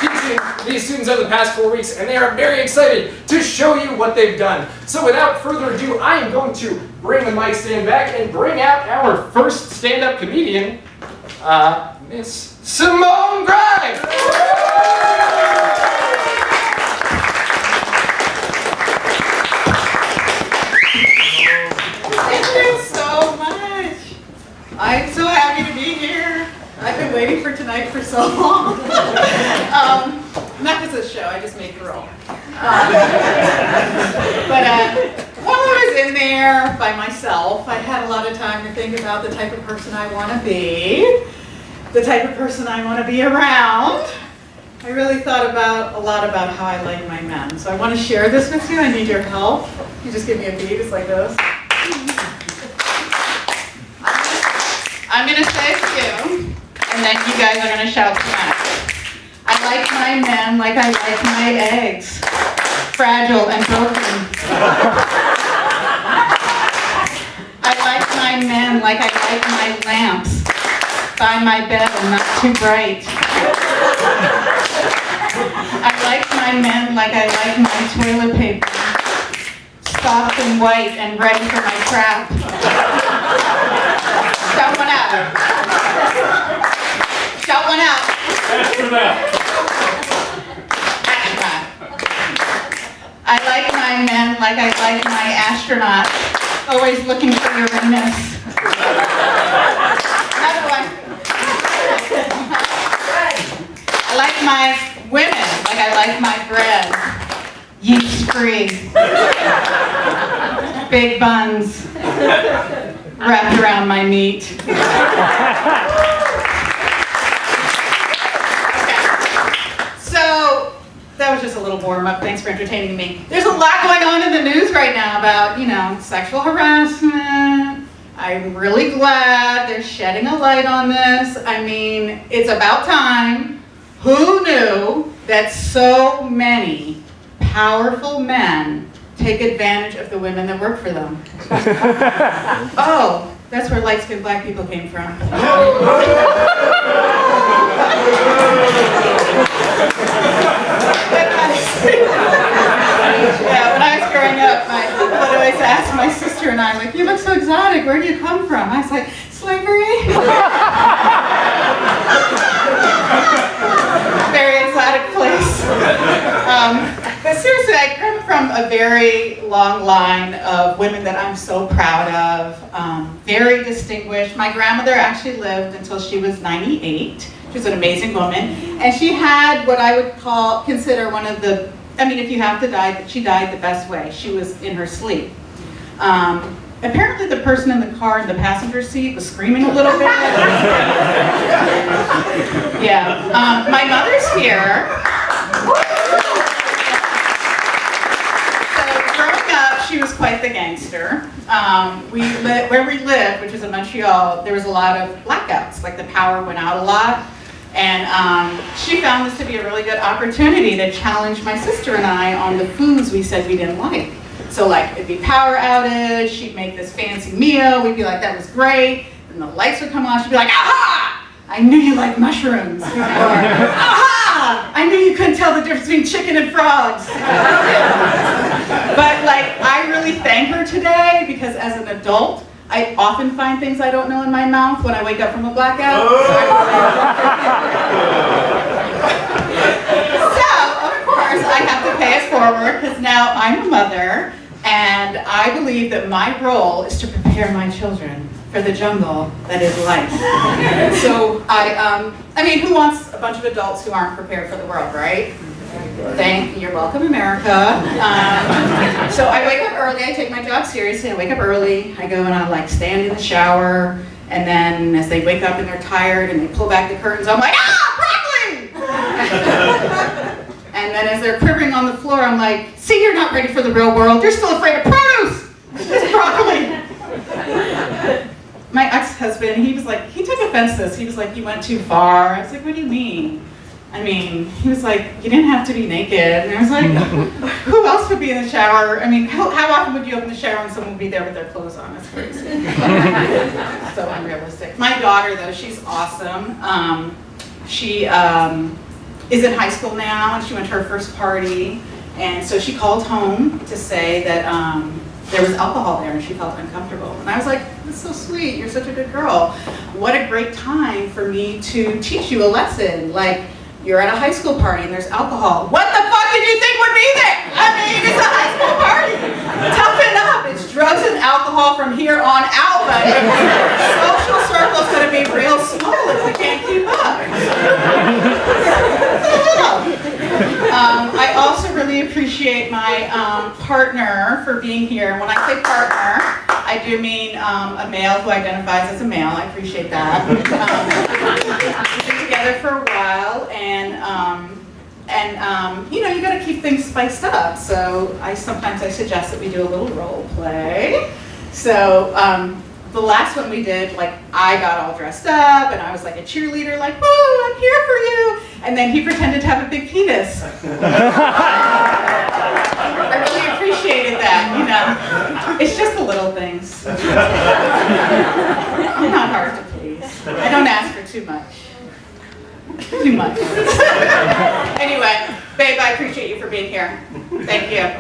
teaching these students over the past 4 weeks, and they are very excited to show you what they've done. So without further ado, I am going to bring the mic stand back and bring out our first stand-up comedian, Miss Simone Grimes. Thank you so much. I'm so happy to be here. I've been waiting for tonight for so long. Not just this show, I just made the role. But while I was in there by myself, I had a lot of time to think about the type of person I want to be, the type of person I want to be around. I really thought a lot about how I like my men. So I want to share this with you. I need your help. You just give me a beat, it's like this. I'm going to say a few, and then you guys are going to shout back. I like my men like I like my eggs, fragile and broken. I like my men like I like my lamps, by my bed and not too bright. I like my men like I like my toilet paper, soft and white and ready for my trap. Shout one out. Shout one out. Astronaut. I like my men like I like my astronaut, always looking for Uranus. Another one. I like my women like I like my bread, yeast-free, big buns wrapped around my meat. So that was just a little warm-up. Thanks for entertaining me. There's a lot going on in the news right now about, sexual harassment. I'm really glad they're shedding a light on this. I mean, it's about time. Who knew that so many powerful men take advantage of the women that work for them? Oh, that's where light-skinned black people came from. Yeah, when I was growing up, my people would always ask my sister and I, like, you look so exotic, where do you come from? I was like, slavery? Very exotic place. But seriously, I come from a very long line of women that I'm so proud of, very distinguished. My grandmother actually lived until she was 98. She was an amazing woman, and she had what I would consider one of the, if you have to die, she died the best way. She was in her sleep. Apparently the person in the car in the passenger seat was screaming a little bit. Yeah, my mother's here. So growing up, she was quite the gangster. Where we lived, which was in Montreal, there was a lot of blackouts, like the power went out a lot. And she found this to be a really good opportunity to challenge my sister and I on the foods we said we didn't like. So like, it'd be power outage, she'd make this fancy meal, we'd be like, that was great, and the lights would come on, she'd be like, aha! I knew you liked mushrooms. Or, aha! I knew you couldn't tell the difference between chicken and frogs. But like, I really thank her today, because as an adult, I often find things I don't know in my mouth when I wake up from a blackout. So, of course, I have to pay it forward, because now I'm a mother, and I believe that my role is to prepare my children for the jungle that is life. So, who wants a bunch of adults who aren't prepared for the world, right? You're welcome, America. So I wake up early, I take my job seriously, I wake up early, I go and I stand in the shower, and then as they wake up and they're tired and they pull back the curtains, I'm like, broccoli! And then as they're quivering on the floor, I'm like, see, you're not ready for the real world, you're still afraid of produce! It's broccoli! My ex-husband, he took offense to this, he was like, you went too far. I was like, what do you mean? He was like, you didn't have to be naked. And I was like, who else would be in the shower? How often would you open the shower and someone would be there with their clothes on? That's crazy. So unrealistic. My daughter, though, she's awesome. She is in high school now, and she went to her first party. And so she called home to say that there was alcohol there and she felt uncomfortable. And I was like, that's so sweet, you're such a good girl. What a great time for me to teach you a lesson. Like, you're at a high school party and there's alcohol. What the fuck did you think would be there? I mean, it's a high school party. Toughen up, it's drugs and alcohol from here on out, but social circle's gonna be real small if we can't keep up. I also really appreciate my partner for being here. And when I say partner, I do mean a male who identifies as a male. I appreciate that. We've been together for a while, and you know, you got to keep things spiced up. So sometimes I suggest that we do a little role play. So the last one we did, like, I got all dressed up and I was like a cheerleader, like, oh, I'm here for you. And then he pretended to have a big penis. I really appreciated that, you know. It's just the little things. I'm not hard to please. I don't ask for too much. Too much. Anyway, babe, I appreciate you for being here. Thank you.